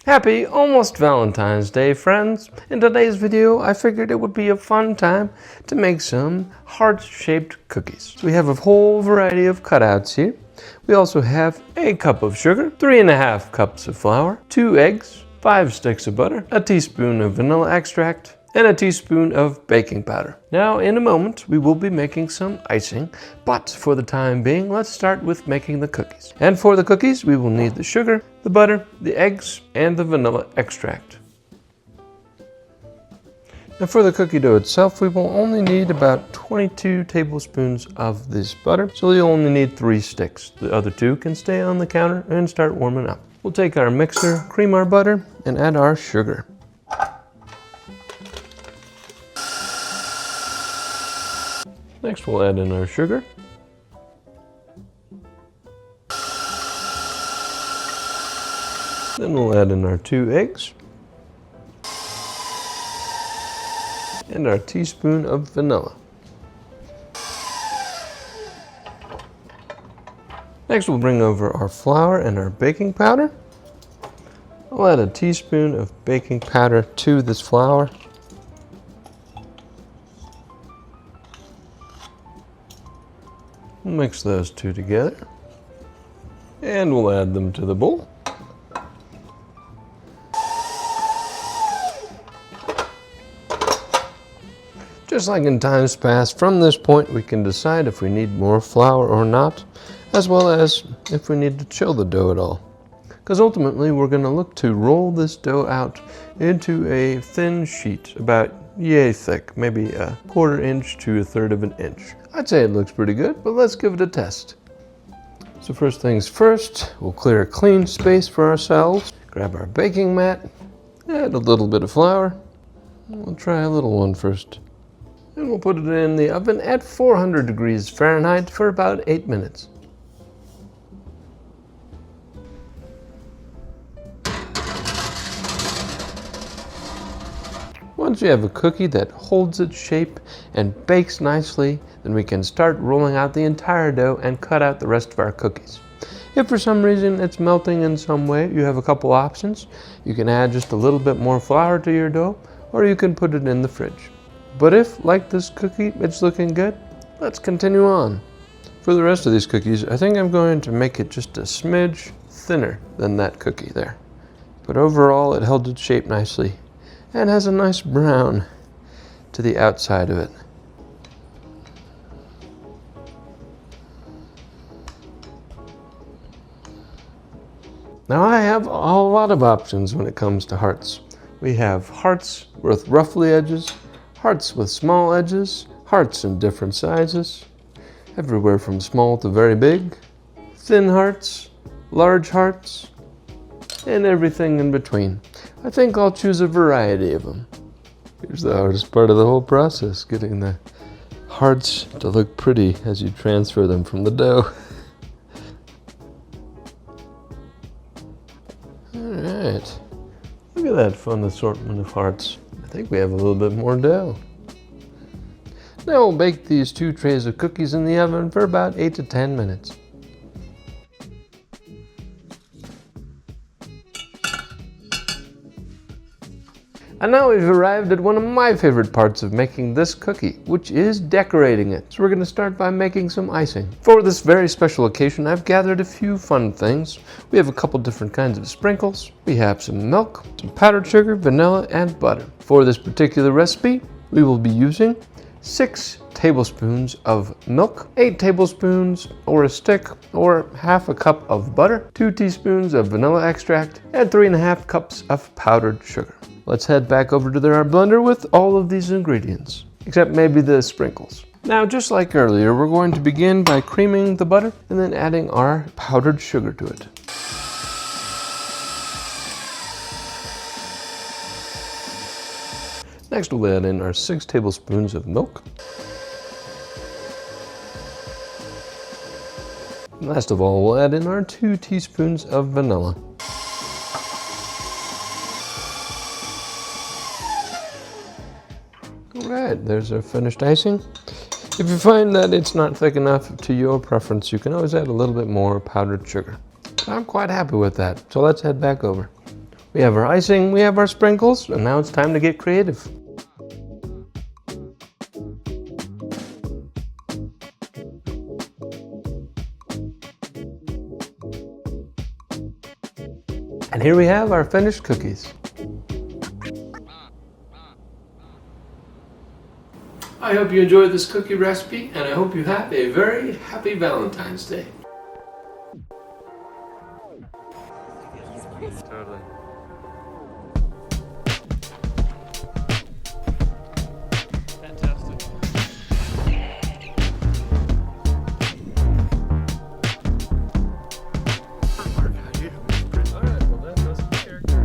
Happy almost Valentine's Day, friends! In today's video, I figured it would be a fun time to make some heart-shaped cookies. So we have a whole variety of cutouts here. We also have a cup of sugar, 3½ cups of flour, 2 eggs, 5 sticks of butter, a teaspoon of vanilla extract, and a teaspoon of baking powder. Now, in a moment, we will be making some icing, but for the time being, let's start with making the cookies. And for the cookies, we will need the sugar, the butter, the eggs, and the vanilla extract. Now for the cookie dough itself, we will only need about 22 tablespoons of this butter, so you'll only need 3 sticks. The other 2 can stay on the counter and start warming up. We'll take our mixer, cream our butter, and add our sugar. Next we'll add in our sugar. Then we'll add in our 2 eggs. And our teaspoon of vanilla. Next we'll bring over our flour and our baking powder. I'll add a teaspoon of baking powder to this flour. Mix those 2 together, and we'll add them to the bowl. Just like in times past, from this point we can decide if we need more flour or not, as well as if we need to chill the dough at all. Because ultimately we're going to look to roll this dough out into a thin sheet, about yay thick, maybe a 1/4 inch to 1/3 of an inch. I'd say it looks pretty good, but let's give it a test. So first things first, we'll clear a clean space for ourselves, grab our baking mat, add a little bit of flour. We'll try a little one first. And we'll put it in the oven at 400 degrees Fahrenheit for about 8 minutes. Once we have a cookie that holds its shape and bakes nicely, then we can start rolling out the entire dough and cut out the rest of our cookies. If for some reason it's melting in some way, you have a couple options. You can add just a little bit more flour to your dough, or you can put it in the fridge. But if, like this cookie, it's looking good, let's continue on. For the rest of these cookies, I think I'm going to make it just a smidge thinner than that cookie there. But overall, it held its shape nicely and has a nice brown to the outside of it. Now I have a lot of options when it comes to hearts. We have hearts with ruffly edges, hearts with small edges, hearts in different sizes, everywhere from small to very big, thin hearts, large hearts, and everything in between. I think I'll choose a variety of them. Here's the hardest part of the whole process, getting the hearts to look pretty as you transfer them from the dough. Alright, look at that fun assortment of hearts. I think we have a little bit more dough. Now we'll bake these 2 trays of cookies in the oven for about 8 to 10 minutes. And now we've arrived at one of my favorite parts of making this cookie, which is decorating it. So we're going to start by making some icing. For this very special occasion, I've gathered a few fun things. We have a couple different kinds of sprinkles. We have some milk, some powdered sugar, vanilla, and butter. For this particular recipe, we will be using 6 tablespoons of milk, 8 tablespoons or a stick or 1/2 cup of butter, 2 teaspoons of vanilla extract, and 3½ cups of powdered sugar. Let's head back over to our blender with all of these ingredients, except maybe the sprinkles. Now, just like earlier, we're going to begin by creaming the butter and then adding our powdered sugar to it. Next, we'll add in our 6 tablespoons of milk. And last of all, we'll add in our 2 teaspoons of vanilla. Alright, there's our finished icing. If you find that it's not thick enough to your preference, you can always add a little bit more powdered sugar. I'm quite happy with that, so let's head back over. We have our icing, we have our sprinkles, and now it's time to get creative. And here we have our finished cookies. I hope you enjoyed this cookie recipe, and I hope you have a very happy Valentine's Day. Totally. Fantastic. Alright, well that's the character.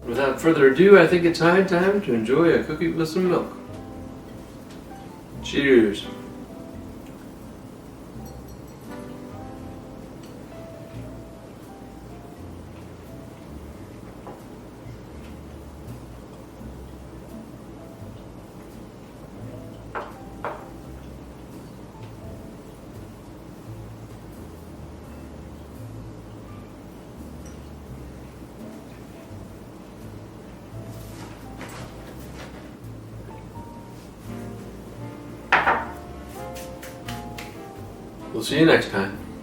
Without further ado, I think it's high time to enjoy a cookie with some milk. Cheers. We'll see you next time.